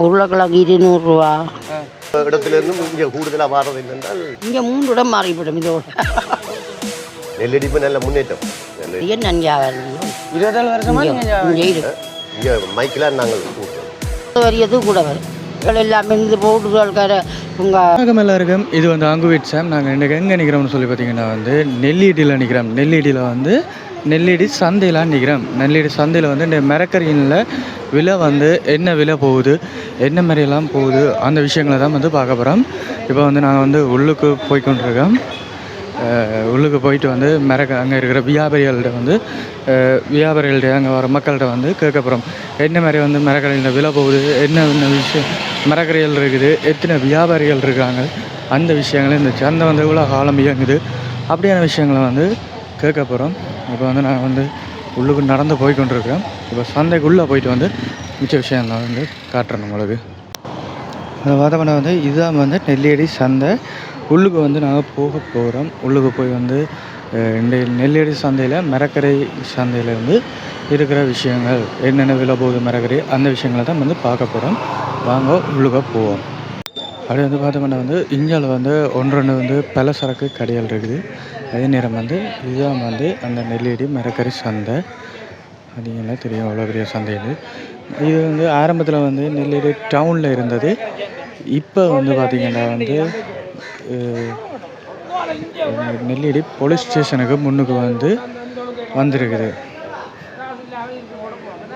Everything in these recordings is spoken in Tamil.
உருளைக்கிழங்கு 200 ரூபா. இடத்திலிருந்து இங்கே கூடுதலாக மாறது என்னென்றால் இங்கே 3 இடம் மாறிவிடும் இதோட. நெல்லடிப்பு நல்ல முன்னேற்றம். ஏன் நன்கா 27 வருஷமா இங்கே மைக்கெலாம் நாங்கள் வரியது கூட வரும் எல்லாமே இந்த போட்டுகள் வணக்கம் எல்லாருக்கும். இது வந்து ஆங்குவீட் சாம். நாங்கள் இன்றைக்கி எங்கே நிற்கிறோம்னு சொல்லி பார்த்தீங்கன்னா வந்து நெல்லியடியில் நிற்கிறோம். நெல்லியடியில் வந்து நெல்லியடி சந்தையில் நிற்கிறோம். நெல்லியடி சந்தையில் வந்து இந்த மரக்கறியில் விலை வந்து என்ன விலை போகுது, என்ன மாதிரியெல்லாம் போகுது, அந்த விஷயங்களை தான் வந்து பார்க்க போகிறோம். இப்போ வந்து நாங்கள் வந்து உள்ளுக்கு போய்கொண்டிருக்கோம். உள்ளுக்கு போயிட்டு வந்து அங்கே இருக்கிற வியாபாரிகள்கிட்ட வந்து வியாபாரிகள்கிட்ட அங்கே வர மக்கள்கிட்ட வந்து கேட்க போகிறோம். என்ன மாதிரி வந்து மரக்கறியில் விலை போகுது, என்ன விஷயம் மரக்கறிகள் இருக்குது, எத்தனை வியாபாரிகள் இருக்காங்க, அந்த விஷயங்களும் இந்த சந்தை வந்து எவ்வளோ காலம் இயங்குது, அப்படியான விஷயங்களை வந்து கேட்க போகிறோம். இப்போ வந்து நாங்கள் வந்து உள்ளுக்கு நடந்து போய்கொண்டிருக்கிறோம். இப்போ சந்தைக்குள்ளே போயிட்டு வந்து மிச்ச விஷயம் நான் வந்து காட்டுறேன் உங்களுக்கு. அதை பார்த்தோம்னா வந்து இதுதான் வந்து நெல்லியடி சந்தை. உள்ளுக்கு வந்து நாங்கள் போக போகிறோம். உள்ளுக்கு போய் வந்து இந்த நெல்லியடி சந்தையில் மரக்கறி சந்தையில் வந்து இருக்கிற விஷயங்கள், என்னென்ன விலை போகுது மரக்கறி, அந்த விஷயங்களை தான் வந்து பார்க்க போகிறோம். வாங்க உள்ளுக்க போவோம். அப்படி வந்து பார்த்தோம்னா வந்து இந்தியாவில் வந்து 1-2 வந்து பலசரக்கு கடைகள் இருக்குது. அதே நேரம் வந்து இதுதான் வந்து அந்த நெல்லியடி மரக்கறி சந்தை. அதிகமாக தெரியும் அவ்வளோ பெரிய சந்தை. இது வந்து ஆரம்பத்தில் வந்து நெல்லியடி டவுனில் இருந்தது. இப்போ வந்து பார்த்திங்கன்னா வந்து நெல்லியடி போலீஸ் ஸ்டேஷனுக்கு முன்னுக்கு வந்து வந்திருக்குது.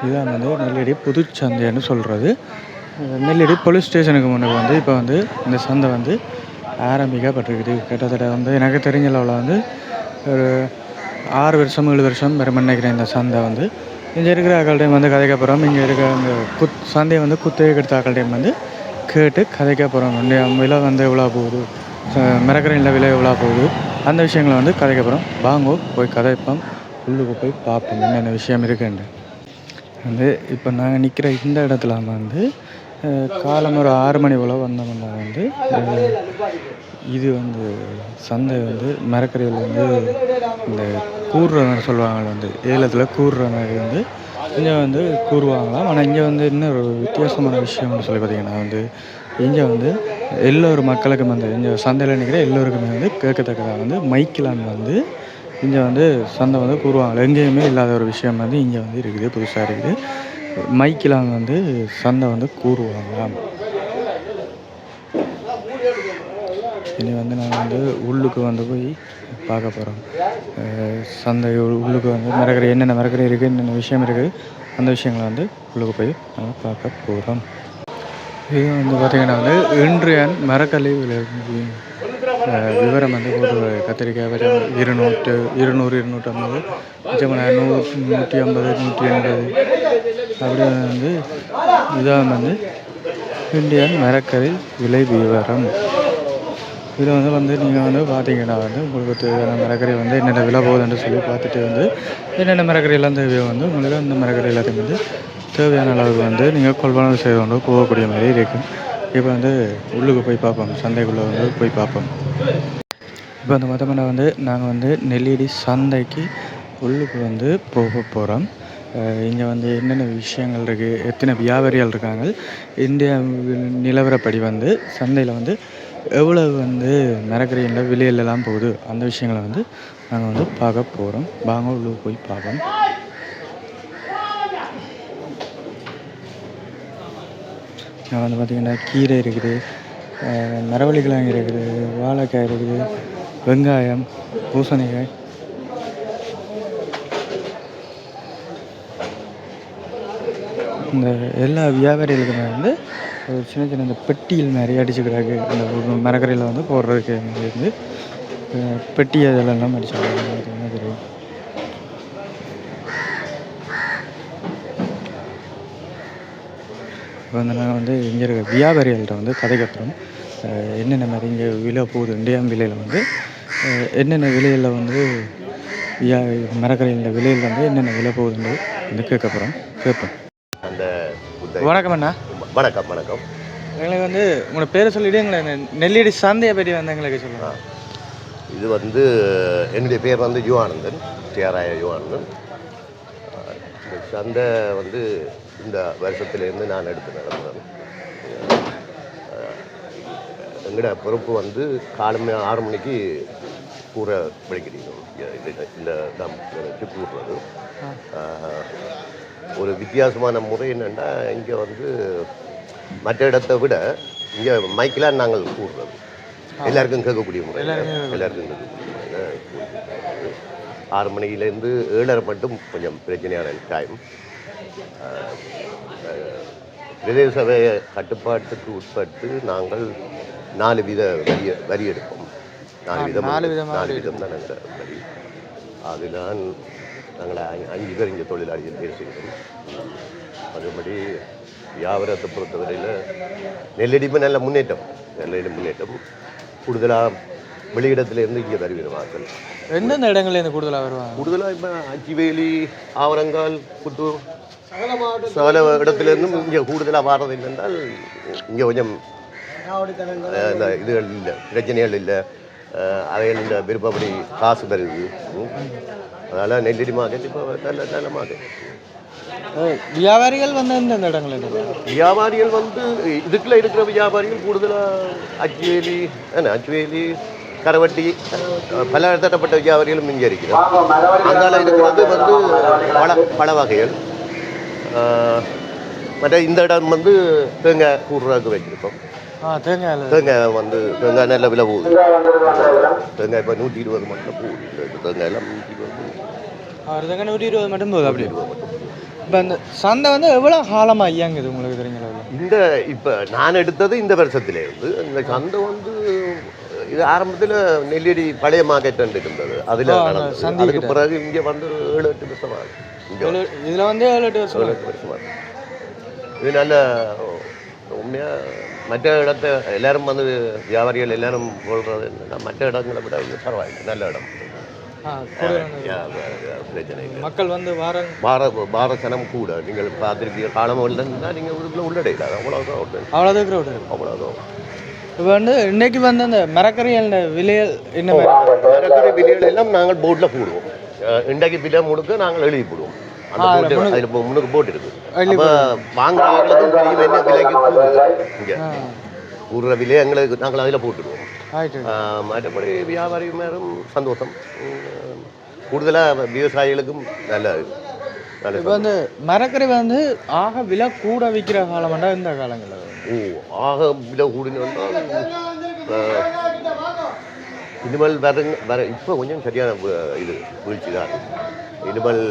இதுதான் வந்து நெல்லியடி புதுச்சந்தைன்னு சொல்கிறது. நெல்லியடி போலீஸ் ஸ்டேஷனுக்கு முன்னுக்கு வந்து இப்போ வந்து இந்த சந்தை வந்து ஆரம்பிக்கப்பட்டிருக்குது. கிட்டத்தட்ட வந்து எனக்கு தெரிஞ்ச அளவில் வந்து ஒரு 6 வருஷம் 7 வருஷம் பெருமை நினைக்கிறேன். இந்த சந்தை வந்து இங்கே இருக்கிற ஆக்கள்டையும் வந்து கதைக்க போகிறோம். இங்கே இருக்கிற அந்த சந்தையை வந்து குத்தகை எடுத்த ஆக்கள்டையும் வந்து கேட்டு கதைக்க போகிறோம். விலை வந்து எவ்வளோ போகுது, மரக்கறியில் விலை எவ்வளோ போகுது, அந்த விஷயங்களை வந்து கதைக்க போகிறோம். வாங்கோ போய் கதைப்போம். உள்ளுக்கு போய் பார்ப்போம் என்னென்ன விஷயம் இருக்குன்னு. வந்து இப்போ நாங்கள் நிற்கிற இந்த இடத்துல வந்து காலம் ஒரு 6 மணி போல் வந்தோம்னா வந்து இது வந்து சந்தை வந்து மரக்கறிகள் வந்து இந்த கூறுற மாதிரி சொல்லுவாங்க. வந்து ஏலத்தில் கூறுற மாதிரி வந்து இங்கே வந்து கூறுவாங்களாம். ஆனால் இங்கே வந்து இன்னும் ஒரு வித்தியாசமான விஷயம்னு சொல்லி பார்த்திங்கன்னா வந்து இங்கே வந்து எல்லோரும் மக்களுக்கும் வந்து இங்கே சந்தையில் நிற்கிற எல்லோருக்குமே வந்து கேட்கத்தக்கதாக வந்து மைக்கிலான் வந்து இங்கே வந்து சந்தை வந்து கூறுவாங்க. எங்கேயுமே இல்லாத ஒரு விஷயம் வந்து இங்கே வந்து இருக்குது, புதுசாக இருக்குது. மைக்கிலான் வந்து சந்தை வந்து கூறுவாங்களாம். இனி வந்து நாங்கள் வந்து உள்ளுக்கு வந்து போய் பார்க்க போகிறோம். சந்தை உள்ளுக்கு வந்து மரக்கறி என்னென்ன மரக்கறி இருக்குது, என்னென்ன விஷயம் இருக்குது, அந்த விஷயங்களை வந்து உள்ளுக்கு போய் நாங்கள் பார்க்க போகிறோம். இது வந்து பார்த்திங்கன்னா வந்து இன்றைய மரக்கறி விவரம் வந்து ஒரு கத்திரிக்காய் விலை 200, 250, மிச்சமான 100, 150, 180 அப்படி வந்து இதான் வந்து இந்தியன் மரக்கறி விலை விவரம். இதில் வந்து நீங்கள் வந்து பார்த்தீங்கன்னா வந்து உங்களுக்கு தேவையான மரக்கறி வந்து என்னென்ன விலை போகுதுன்னு சொல்லி பார்த்துட்டு வந்து என்னென்ன மரக்கறி எல்லாம் தேவையோ வந்து உங்களுக்கு அந்த மரக்கறி எல்லாத்தையும் வந்து தேவையான அளவுக்கு வந்து நீங்கள் கொள்வனவு செய்து கொண்டு போகக்கூடிய மாதிரி இருக்கும். இப்போ வந்து உள்ளுக்கு போய் பார்ப்போம், சந்தைக்குள்ளே வந்து போய் பார்ப்போம். இப்போ அந்த மொத்தமாக வந்து நாங்கள் வந்து நெல்லியடி சந்தைக்கு உள்ளுக்கு வந்து போக போகிறோம். இங்கே வந்து என்னென்ன விஷயங்கள் இருக்குது, எத்தனை வியாபாரிகள் இருக்காங்க, இந்திய நிலவரப்படி வந்து சந்தையில் வந்து எவ்வளவு வந்து மரக்கறியில் விலையிலலாம் போகுது, அந்த விஷயங்களை வந்து நாங்கள் வந்து பார்க்க போகிறோம். வாங்க உள்ளே போய் பார்ப்போம். நான் வந்து பார்த்திங்கன்னா கீரை இருக்குது, மரவள்ளிக்கிழங்கு இருக்குது, வாழைக்காய் இருக்குது, வெங்காயம், பூசணிக்காய், இந்த எல்லா வியாபாரிகளுக்குமே வந்து ஒரு சின்ன சின்ன இந்த பெட்டியில் நிறைய அடிச்சுக்கிறாங்க. அந்த மரக்கறியில் வந்து போடுறதுக்கு வந்து பெட்டி அதெல்லாம் அடிச்சுக்கிறாங்க. பார்த்தீங்கன்னா தெரியும். இப்போ வந்து நாங்கள் வந்து இங்கே இருக்க வியாபாரிகள்கிட்ட வந்து கதைக்கப்புறம் என்னென்ன மாதிரி இங்கே விலை போகுது, இந்தியா விலையில் வந்து என்னென்ன விலையில் வந்து மரக்கறியில் விலையில் வந்து என்னென்ன விலை போகுதுன்னு வந்து கேட்கப்புறம் கேட்போம். அந்த வணக்கம் அண்ணா. வணக்கம். வணக்கம். எங்களுக்கு வந்து உங்களோட பேரை சொல்லிவிட்டு எங்களை நெல்லியடி சந்தையை பற்றி வந்து எங்களுக்கு சொல்லுங்கள். இது வந்து என்னுடைய பேர் வந்து யுவானந்தன், தியாராய யுவானந்தன். இந்த சந்தை வந்து இந்த வருஷத்துலேருந்து நான் எடுத்து நடத்துகிறேன். எங்களோட பொறுப்பு வந்து காலமே 6 மணிக்கு கூரை விளைக்கிறோம். இந்த தம் வச்சு கூடுறது ஒரு வித்தியாசமான முறை என்னென்னா, இங்கே வந்து மற்ற இடத்தை விட இங்கே மைக்கெலாம் நாங்கள் கூடுறது எல்லாருக்கும் கேட்கக்கூடிய முறை, எல்லாருக்கும் கேட்கக்கூடிய முறையில் 6 மணிலேருந்து 7:30 மட்டும் கொஞ்சம் பிரச்சனையான டைம். பிரதேச சபை கட்டுப்பாட்டுக்கு உட்பட்டு நாங்கள் 4 வித வரி எடுப்போம். 4 விதம் தான் நாங்கள் வரி. அதுதான் நாங்கள் 5 பேர் இங்கே தொழிலாளிகள் பேசுகிறோம். அதுபடி வியாபாரத்தை பொறுத்தவரையில் நெல்லடிப்பு நல்ல முன்னேற்றம், கூடுதலாக வெளியிடத்துலேருந்து இங்கே வருவார்கள். எந்தெந்த இடங்கள்லேருந்து கூடுதலாக வருவாங்க? கூடுதலாக இப்போ அச்சிவேலி, ஆவரங்கால், புத்தூர், சகல இடத்துலேருந்தும் இங்கே கூடுதலாக வாரது என்னென்றால் இங்கே கொஞ்சம் இந்த இதுகள் இல்லை, பிரச்சனைகள் இல்லை, அவைகள் இந்த விருப்பப்படி காசு வருது. அதனால் நெல்லடி மார்க்கெட் இப்போ நல்ல மார்க்கெட். வியாபாரிகள் வந்து எந்தெந்த இடங்கள்? வியாபாரிகள் வந்து இதுக்குள்ள இருக்கிற வியாபாரிகள் கூடுதலாக அச்சுவேலி, கரவட்டி, பல தரப்பட்ட வியாபாரிகளும் இங்கே இருக்கிறோம். அதனால் இருக்கிறது வந்து பல வகைகள். மற்ற இந்த இடம் வந்து தேங்காய் கூடுறதுக்கு வச்சுருக்கோம். தேங்காய் வந்து தேங்காய் நல்ல விலை போகுது. தேங்காய் இப்போ 120 மட்டும் போகுது. தேங்காய் எல்லாம் 120 மட்டும் போகுது. அப்படி இப்போ இந்த சந்தை வந்து எவ்வளோ காலமாக இயங்குது உங்களுக்கு தெரியுங்களா? இந்த இப்போ நான் எடுத்தது இந்த வருஷத்துலேருந்து. இந்த சந்தை வந்து இது ஆரம்பத்தில் நெல்லடி பழைய மார்க்கெட் இருந்தது. அதில் அதுக்கு பிறகு இங்கே வந்து 7-8 வருஷம் ஆகுது. இதில் வந்து 7-8 வருஷம் ஆகுது. இது நல்ல உண்மையாக மற்ற இடத்த எல்லாரும் வந்து வியாபாரிகள் எல்லாரும் சொல்கிறது என்னன்னா, மற்ற இடங்களை விட இது பரவாயில்லை, நல்ல இடம். பிரச்சனை இல்லை. மக்கள் வந்து வார சனம் கூட நீங்கள் பார்த்துருப்பீங்க. காலம் இல்லைன்னா நீங்கள் உள்ள உள்ளடையில அவ்வளோதான். இப்போ வந்து இன்னைக்கு வந்து அந்த மரக்கறிகள் விலைகள் என்ன மரக்கறி விலைகள் எல்லாம் நாங்கள் போர்டில் போடுவோம். இன்றைக்கு விலை முழுக்க நாங்கள் எழுதி போடுவோம். அந்த போட்டு அதில் முன்னுக்கு போட்டு இருக்குது. அப்போ வாங்குறவங்களுக்கும் தெரியும் என்ன விலைக்கு கூடுது. இங்கே கூடுற விலையை எங்களுக்கு நாங்கள் அதில் போட்டுடுவோம். மற்றபடி வியாபாரி மேலும் சந்தோஷம். கூடுதலாக விவசாயிகளுக்கும் நல்ல. இப்போ வந்து மரக்கறி வந்து ஆக விலை கூட விற்கிற காலம்னா இந்த காலங்களில் ஆக விலை கூடினால் இனிமேல் வர இப்போ கொஞ்சம் சரியான இது வீழ்ச்சி தான். இனிமேல்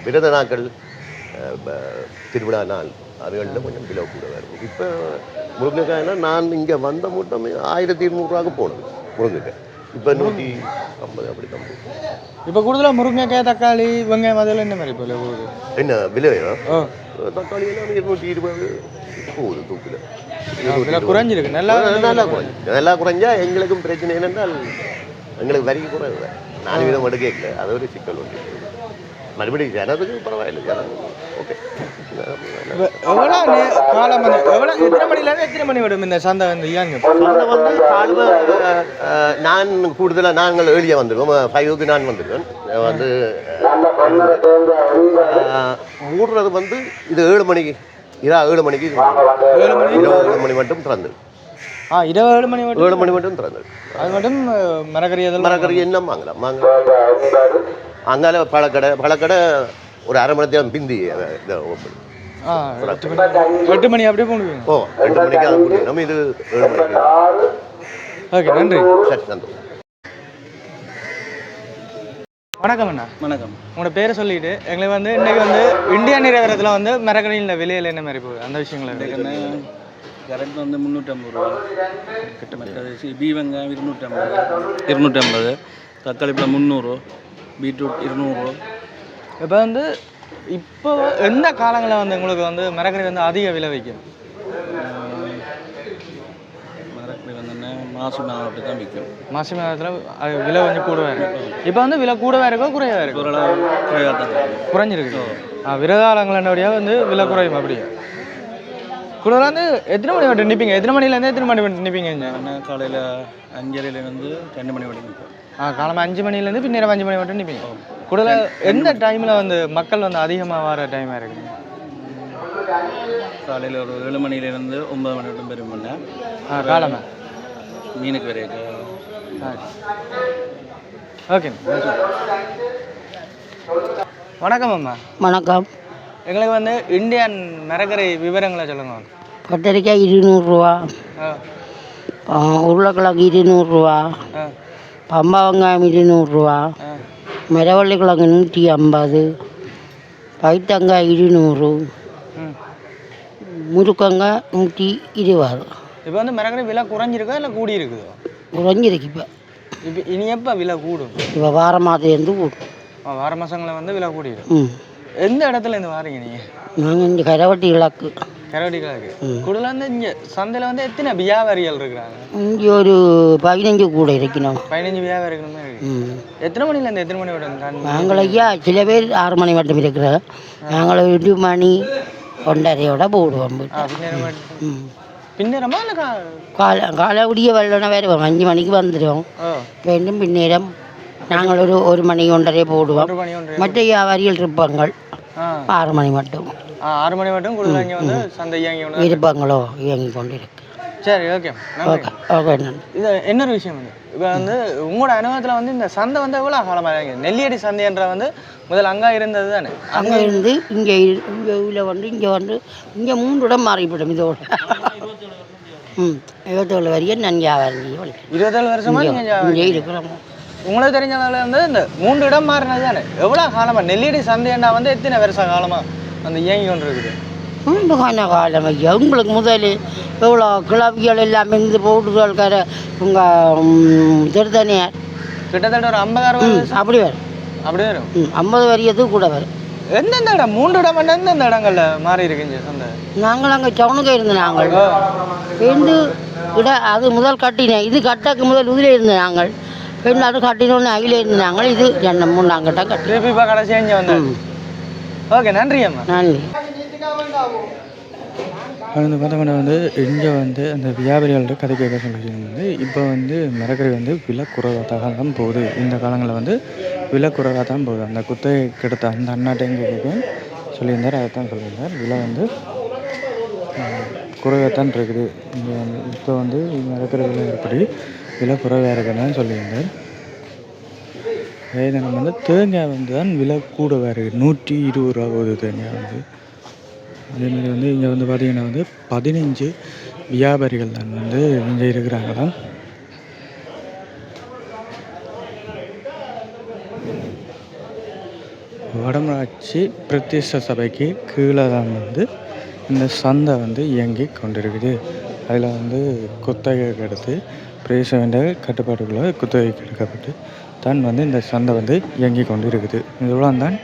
விரத நாட்கள், திருவிழா நாள், அதுகளில் கொஞ்சம் விலை கூட வரும். இப்போ முருங்கைக்காய்னா நான் இங்கே வந்த மூட்டம் 1200 போனது முருங்கைக்காய். இப்போ 150 அப்படி தான் போகுது. இப்போ கூடுதலாக முருங்கைக்காய், தக்காளி, வெங்காயம் அதெல்லாம் என்ன மாதிரி போகுது? என்ன விலையா? தக்காளி எல்லாம் 220 போகுது தூக்கில். குறைஞ்சிருக்கு. நல்லா குறைஞ்சா எங்களுக்கும் பிரச்சனை என்னென்றால் எங்களுக்கு வரிக்கு கூட இல்லை. 4 வீதம் மட்டும் கேட்கல. அது ஒரு சிக்கல் ஒன்று. மறுபடியும் ஜனத்துக்கு பரவாயில்லை. ஜனம் ஓகே. எவ்வளோ காலம் வந்து எத்தனை மணிலேருந்து எத்தனை மணி விடும் இந்த சந்தை வந்து? சந்தை வந்து காலைல நான் கூடுதலாக நாங்கள் ஏழியா வந்துடுவோம். 5க்கு நான் வந்துடுவேன். வந்து ஊடுறது வந்து இது 7 மணிக்கு, இரவு 7 மணிக்கு, 7 மணி மட்டும் திறந்து. இரவு 7 மணி மட்டும் திறந்து. அது மட்டும் மரக்கறி என்ன வாங்கலாம். அங்கால பழக்கடை ஒரு அரை மணி நேரம் பிந்தி இதை ஓப்பன். 8 மணி அப்படியே போடுவீங்க? 8 மணிக்கு அதை போடுவோம். நம்ம இது 7 மணிக்கு. ஓகே, நன்றி. சரி, சந்தோஷம். வணக்கம் அண்ணா. வணக்கம். உங்களோட பேரை சொல்லிட்டு எங்களுக்கு வந்து இன்றைக்கி வந்து இந்தியா நிலவரத்தில் வந்து மரக்கறியில் விலையில் என்ன மாதிரி போகுது அந்த விஷயங்களை? கரெக்ட் வந்து 350 ரூபா கிட்ட. மற்றது வெங்காயம் 250, தக்காளி பழம் 300, பீட்ரூட் 200. இப்போ வந்து இப்போ எந்த காலங்களில் வந்து உங்களுக்கு வந்து மரக்கறி வந்து அதிக விலை வைக்கும்? மரக்கறி வந்து மாசி மாதம் அப்படி தான் விற்கும். மாசி மாதத்தில் விலை கொஞ்சம் கூடவே இருக்கும். இப்போ வந்து விலை கூடவே இருக்கோ குறையாக இருக்கும்? குறைவாக தான் குறைஞ்சிருக்கு. விரதாளங்களினுடைய வந்து விலை குறையும். அப்படியே கூட வந்து எத்தனை மணி வரைக்கும் நிற்பீங்க? எத்தனை மணிலேருந்து எத்தனை மணி வரைக்கும் நிற்பீங்க? காலையில் 5:30 2 மணி வரைக்கும் நிற்போம். காலமாக 5 மணிலேருந்து பின்னர் 5 மணி மட்டும் நிற்பீங்க. கூட எந்த டைமில் வந்து மக்கள் வந்து அதிகமாக வர டைமாக இருக்குங்க? காலையில் ஒரு 7 மணிலேருந்து 9 மணி வரைக்கும் பெருமண்ண காலமாக மீனுக்கு விரைக்கு ஓகே. வணக்கம் அம்மா. வணக்கம். எங்களுக்கு வந்து இந்தியன் மரக்கறி விவரங்களை சொல்லுங்க. கத்திரிக்காய் 200 ரூபா, உருளைக்கிழங்கு 200 ரூபா, பம்பா வெங்காயம் 200 ரூபா, மரவள்ளி கிழங்கு 150, பைத்தங்காய் 200, முருக்கங்காய் 120. இப்போ வந்து மரக்கறி விலை குறைஞ்சிருக்கா இல்லை கூடி இருக்குதோ? குறைஞ்சிருக்கு. இப்போ இனி எப்போ விலை கூடும்? இப்போ வார மாதத்துலேருந்து கூடும். வார மாதங்களில் வந்து விலை கூடிடும். எந்த இடத்துல இருந்து வாரீங்க நீங்கள்? நாங்கள் இங்கே கரவட்டி இலக்கு. கரவட்டி கிழக்கு. கூடுதலாக வந்து இங்கே சந்தையில் வந்து எத்தனை வியாபாரிகள் இருக்கிறாங்க? இங்கே ஒரு 15 கூட இருக்கணும். 15 வியாபாரிகள் இருக்கு. எத்தனை மணிலேருந்து எத்தனை மணி வரை? நாங்கள் ஐயா சில பேர் 6 மணி மட்டும் இருக்கிறோம். நாங்கள் 2 மணி 1:30 போடுவோம். பின்னேரமா இல்லை காலை விடிய வரலன்னா வேறு 5 மணிக்கு வந்துடும். வேண்டும் பின்னேரம் நாங்கள் ஒரு மணி 1:30 போடுவோம். மற்ற வியாபாரிகள் இருப்பாங்க 6 மணி மட்டும். 6 மணி மட்டும் கூடுதலாக இங்கே வந்து சந்தை இயங்கி இருப்பாங்களோ இயங்கி கொண்டு இருக்கு. சரி, ஓகே. Okay okay. இது இன்னொரு விஷயம் வந்து இப்போ வந்து உங்களோட அனுபவத்தில் வந்து இந்த சந்தை வந்து எவ்வளோ காலமாக இருக்குது? நெல்லியடி சந்தைன்ற வந்து முதல் அங்கே இருந்தது தானே? அங்கே இருந்து இங்கே இங்கே வந்து இங்கே 3 இடம் மாறிவிடும். இதோட 27 வரையும் நான் வியாபாரம் 27 வருஷமா இங்கே இருக்கிறோம். உங்களுக்கு தெரிஞ்சதால வந்து இந்த 3 இடம் மாறினது தானே? எவ்வளோ காலமாக நெல்லியடி சந்தைன்னா வந்து எத்தனை வருஷ காலமாக அந்த இயங்கி கொண்டு இருக்குது? காலம் ஐயா. உங்களுக்கு முதல் எவ்வளோ கிளவிகள் எல்லாம் இருந்து போட்டுகள் உங்கள் திருத்தனியார் கிட்டத்தட்ட ஒரு 50-60 அப்படி வரும். அப்படி வரும். 50 வரையது கூட வரும். எந்தெந்த இடம் 3 இடம் எந்தெந்த இடங்கள்ல மாறி இருக்குங்க சந்தை? நாங்கள் அங்கே டவுனுக்கு இருந்தோம். நாங்கள் இருந்து அது முதல் கட்டினேன். இது கட்டக்கு முதல் இதில் இருந்தோம். நாங்கள் பெண் அது கட்டினோன்னு அகில இருந்தோம். நாங்கள் இது 2-3 கட்ட கட்டி இப்போ கடைசி செஞ்சு வந்தேன். ஓகே, நன்றி அம்மா. நன்றி. வந்து பார்த்தோம்னா வந்து இங்கே வந்து அந்த வியாபாரிகள்ட்ட கதை கேட்க சொல்லி வந்து இப்போ வந்து மரக்கறி வந்து விலை குறைவாக தான் போகுது. இந்த காலங்களில் வந்து விலை குறைவாக தான் போகுது. அந்த குத்தகை கெடுத்த அந்த அண்ணாட்டையும் சொல்லியிருந்தார். அதை தான் சொல்லியிருந்தார். விலை வந்து குறைவாக தான் இருக்குது. இங்கே வந்து இப்போ வந்து மரக்கறி விலை எப்படி விலை குறைவாக இருக்குன்னு சொல்லியிருந்தார். அதே நம்ம வந்து தேங்காய் வந்து தான் விலை கூடவாக இருக்குது. 120 ரூபா போகுது தேங்காய் வந்து. அதேமாதிரி வந்து இங்கே வந்து பார்த்திங்கன்னா வந்து 15 வியாபாரிகள் தான் வந்து இங்கே இருக்கிறாங்களாம். வடமராட்சி பிரதேச சபைக்கு கீழே தான் வந்து இந்த சந்தை வந்து இயங்கி கொண்டிருக்குது. அதில் வந்து குத்தகைக்கு எடுத்து பிரதேச வேண்டிய கட்டுப்பாடுகளை குத்தகைக்கு எடுக்கப்பட்டு தான் வந்து இந்த சந்தை வந்து இயங்கி கொண்டு இருக்குது. இதெவ்வளோ தான்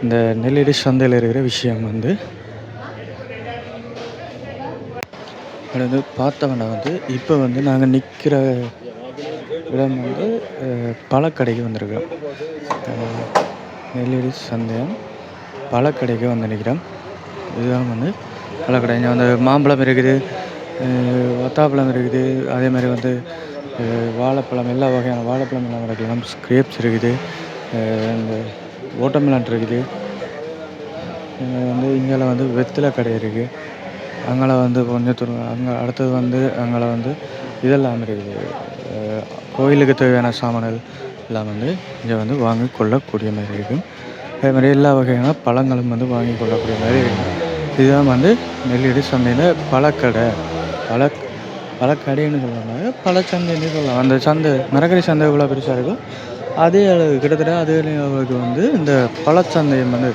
இந்த நெல்லியடி சந்தையில் இருக்கிற விஷயம் வந்து. அது வந்து பார்த்தவன வந்து இப்போ வந்து நாங்கள் நிற்கிற இடம் வந்து பழக்கடைக்கு வந்திருக்கிறோம். நெல்லியடி சந்தையம் பழக்கடைக்கு வந்து நிற்கிறோம். இதுதான் வந்து பழக்கடை. இங்கே வந்து மாம்பழம் இருக்குது, வத்தாப்பழம் இருக்குது, அதே மாதிரி வந்து வாழைப்பழம், எல்லா வகையான வாழைப்பழம் எல்லாம் இருக்கலாம். ஸ்கிரேப்ஸ் இருக்குது, இந்த ஓட்டமிலான் இருக்குது. வந்து இங்கே வந்து வெத்தலை கடை இருக்குது. அங்கே வந்து கொஞ்சம் தூரம் அங்கே அடுத்தது வந்து அங்கே வந்து இதெல்லாம் இருக்குது. கோயிலுக்கு தேவையான சாமான்கள் எல்லாம் வந்து இங்கே வந்து வாங்கி கொள்ளக்கூடிய மாதிரி இருக்கும். அதே மாதிரி எல்லா வகையான பழங்களும் வந்து வாங்கி கொள்ளக்கூடிய மாதிரி இருக்கும். இதுதான் வந்து நெல்லியடி சந்தையில் பழக்கடை. பழக்கடைன்னு சொல்லுவாங்க, பழச்சந்தைன்னு சொல்லலாம். அந்த சந்தை மரக்கறி சந்தை எவ்வளோ பெருசாக இருக்கும் அதே அளவு கிட்டத்தட்ட அதே அளவுக்கு வந்து இந்த பழச்சந்தையம் வந்து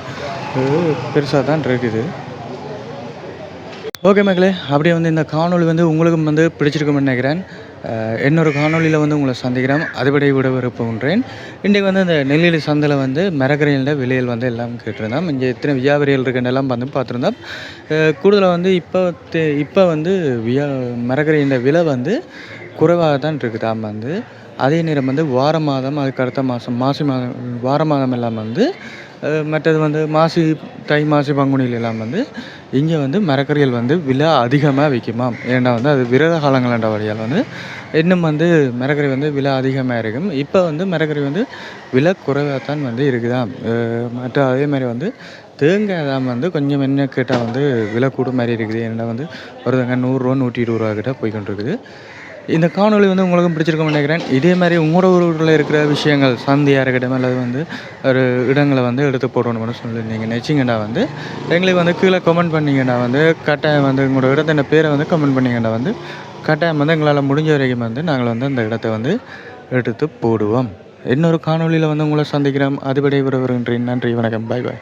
பெருசாக தான் இருக்குது. ஓகே மக்களே, அப்படியே வந்து இந்த காணொலி வந்து உங்களுக்கும் வந்து பிடிச்சிருக்கும்னு நினைக்கிறேன். இன்னொரு காணொலியில் வந்து உங்களை சந்திக்கிறேன். அதுபடி விட விருப்பன்றேன். இன்றைக்கு வந்து இந்த நெல்லியடி சந்தையில் வந்து மரக்கறியோட விலையில் வந்து எல்லாம் கேட்டிருந்தோம். இங்கே எத்தனை வியாபாரிகள் இருக்குன்னெல்லாம் வந்து பார்த்துருந்தோம். கூடுதலாக வந்து இப்போ வந்து மரக்கறியோட விலை வந்து குறைவாக தான் இருக்குதாம் வந்து. அதே நேரம் வந்து வார மாதம், அதுக்கு அடுத்த மாதம் வார மாதம் எல்லாம் வந்து மற்றது வந்து தை மாசி பங்குனியில் எல்லாம் வந்து இங்கே வந்து மரக்கறிகள் வந்து விலை அதிகமாக விற்குமாம். ஏன்னா வந்து அது விரத காலங்கள்ன்ற வழியால் வந்து இன்னும் வந்து மரக்கறி வந்து விலை அதிகமாக இருக்கும். இப்போ வந்து மரக்கறி வந்து விலை குறைவாக தான் வந்து இருக்குதாம். மற்ற அதே மாதிரி வந்து தேங்காய் தான் வந்து கொஞ்சம் என்ன கேட்டால் வந்து விலை கூட மாதிரி இருக்குது. ஏன்னா வந்து ஒரு தேங்காய் 100 ரூபா 120 ரூபா கிட்ட போய்கொண்டிருக்குது. இந்த காணொளி வந்து உங்களுக்கும் பிடிச்சிருக்கும்னு நினைக்கிறேன். இதே மாதிரி உங்களோட ஊரில் இருக்கிற விஷயங்கள் சந்தையாக இருக்கட்டும் அல்லது வந்து ஒரு இடங்களை வந்து எடுத்து போடணும்னு சொல்லி நீங்கள் நினச்சிங்கன்னா வந்து எங்களுக்கு வந்து கீழே கமெண்ட் பண்ணிங்கன்னா வந்து கட்டாயம் வந்து உங்களோட இடத்தின பேரை வந்து கமெண்ட் பண்ணிங்கன்னா வந்து கட்டாயம் வந்து எங்களால் முடிஞ்ச வரைக்கும் வந்து நாங்கள் வந்து அந்த இடத்த வந்து எடுத்து போடுவோம். இன்னொரு காணொளியில் வந்து உங்களை சந்திக்கிறோம். அதுபடி வருகின்றேன். நன்றி, வணக்கம், பாய் பாய்.